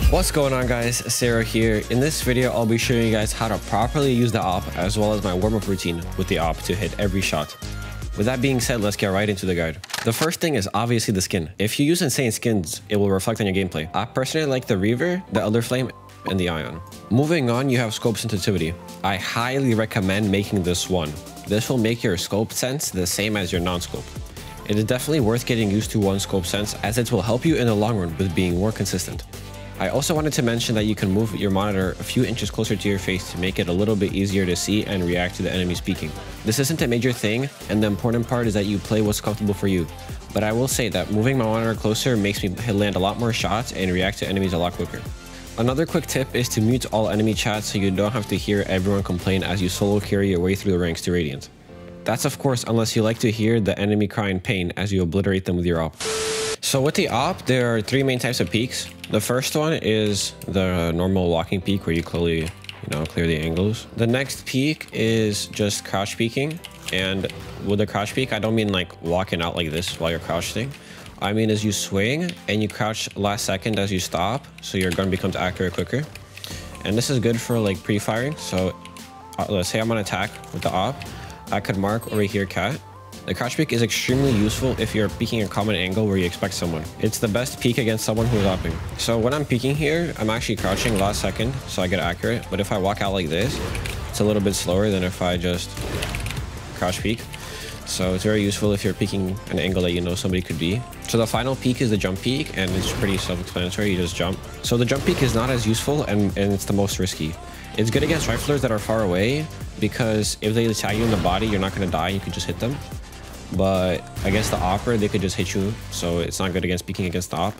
What's going on, guys? Sero here. In this video, I'll be showing you guys how to properly use the op as well as my warm-up routine with the op to hit every shot. With that being said, let's get right into the guide. The first thing is obviously the skin. If you use insane skins, it will reflect on your gameplay. I personally like the Reaver, the Elder Flame, and the Ion. Moving on, you have scope sensitivity. I highly recommend making this one. This will make your scope sense the same as your non-scope. It is definitely worth getting used to one scope sense as it will help you in the long run with being more consistent. I also wanted to mention that you can move your monitor a few inches closer to your face to make it a little bit easier to see and react to the enemy speaking. This isn't a major thing, and the important part is that you play what's comfortable for you. But I will say that moving my monitor closer makes me land a lot more shots and react to enemies a lot quicker. Another quick tip is to mute all enemy chat so you don't have to hear everyone complain as you solo carry your way through the ranks to Radiant. That's of course unless you like to hear the enemy cry in pain as you obliterate them with your op. So with the op, there are three main types of peaks. The first one is the normal walking peak where you clear the angles. The next peak is just crouch peeking. And with the crouch peek, I don't mean like walking out like this while you're crouching. I mean as you swing and you crouch last second as you stop, so your gun becomes accurate quicker. And this is good for like pre-firing. So let's say I'm on attack with the op. I could mark over here cat. The crouch peek is extremely useful if you're peeking a common angle where you expect someone. It's the best peek against someone who's opping. So when I'm peeking here, I'm actually crouching last second, so I get accurate. But if I walk out like this, it's a little bit slower than if I just crouch peek. So it's very useful if you're peeking an angle that you know somebody could be. So the final peek is the jump peek, and it's pretty self-explanatory. You just jump. So the jump peek is not as useful, and it's the most risky. It's good against riflers that are far away, because if they tag you in the body, you're not going to die. You can just hit them. But against the opper, they could just hit you, so it's not good against peeking against the op.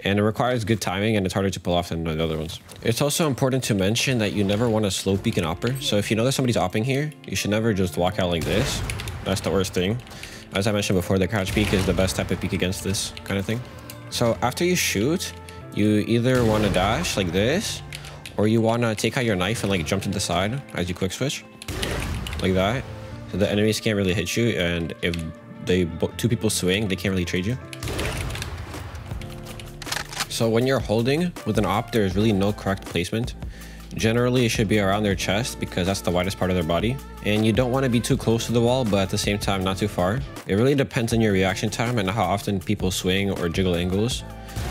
And it requires good timing, and it's harder to pull off than the other ones. It's also important to mention that you never want to slow peek an opper. So if you know that somebody's opping here, you should never just walk out like this. That's the worst thing. As I mentioned before, the crouch peek is the best type of peek against this kind of thing. So after you shoot, you either want to dash like this, or you want to take out your knife and like jump to the side as you quick switch, like that. So the enemies can't really hit you, and if two people swing, they can't really trade you. So when you're holding with an op, there's really no correct placement. Generally, it should be around their chest because that's the widest part of their body. And you don't want to be too close to the wall, but at the same time, not too far. It really depends on your reaction time and how often people swing or jiggle angles.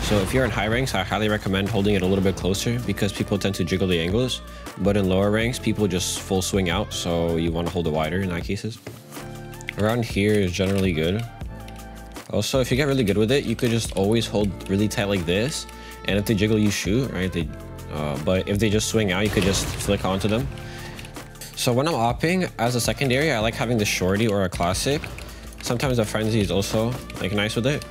So if you're in high ranks, I highly recommend holding it a little bit closer because people tend to jiggle the angles. But in lower ranks, people just full swing out, so you want to hold it wider in that cases. Around here is generally good. Also, if you get really good with it, you could just always hold really tight like this. And if they jiggle, you shoot, right? But if they just swing out, you could just flick onto them. So when I'm opping, as a secondary, I like having the shorty or a classic. Sometimes the frenzy is also like nice with it.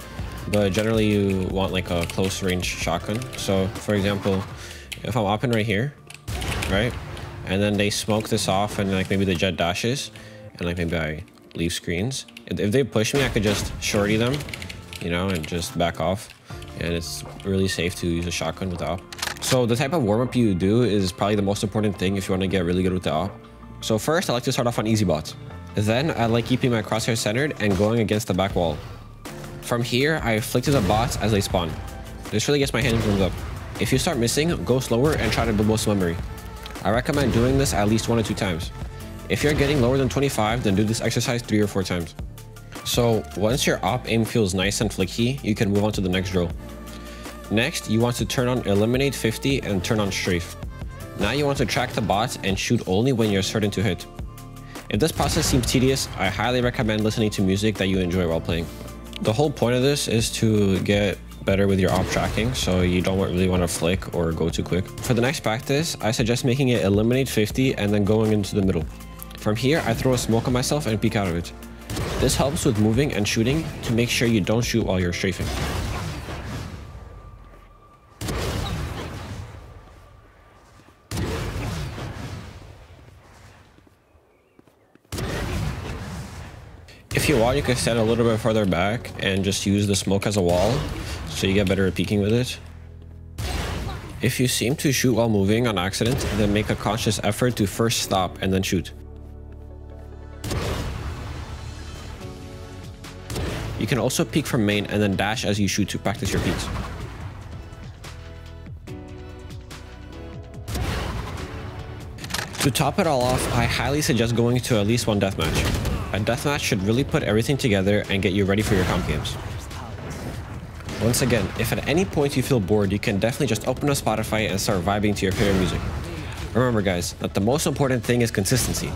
But generally you want like a close range shotgun. So for example, if I'm opping right here, right? And then they smoke this off and like maybe the Jett dashes and like maybe I leave screens. If they push me, I could just shorty them, and just back off. And it's really safe to use a shotgun with the op. So the type of warm-up you do is probably the most important thing if you want to get really good with the op. So first, I like to start off on easy bots. Then I like keeping my crosshair centered and going against the back wall. From here, I flick to the bots as they spawn. This really gets my hands warmed up. If you start missing, go slower and try to build most memory. I recommend doing this at least 1 or 2 times. If you're getting lower than 25, then do this exercise 3 or 4 times. So once your op aim feels nice and flicky, you can move on to the next drill. Next, you want to turn on Eliminate 50 and turn on Strafe. Now you want to track the bots and shoot only when you're certain to hit. If this process seems tedious, I highly recommend listening to music that you enjoy while playing. The whole point of this is to get better with your op tracking, so you don't really want to flick or go too quick. For the next practice, I suggest making it Eliminate 50 and then going into the middle. From here, I throw a smoke on myself and peek out of it. This helps with moving and shooting to make sure you don't shoot while you're strafing. If you want, you can stand a little bit further back and just use the smoke as a wall, so you get better at peeking with it. If you seem to shoot while moving on accident, then make a conscious effort to first stop and then shoot. You can also peek from main and then dash as you shoot to practice your peeks. To top it all off, I highly suggest going to at least one deathmatch. A deathmatch should really put everything together and get you ready for your comp games. Once again, if at any point you feel bored, you can definitely just open up Spotify and start vibing to your favorite music. Remember guys, that the most important thing is consistency.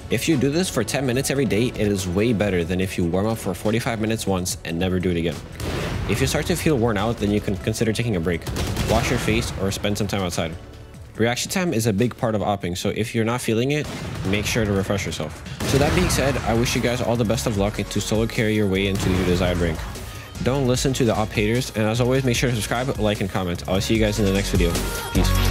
If you do this for 10 minutes every day, it is way better than if you warm up for 45 minutes once and never do it again. If you start to feel worn out, then you can consider taking a break, wash your face, or spend some time outside. Reaction time is a big part of opping, so if you're not feeling it, make sure to refresh yourself. So that being said, I wish you guys all the best of luck to solo carry your way into your desired rank. Don't listen to the op haters, and as always, make sure to subscribe, like, and comment. I'll see you guys in the next video. Peace.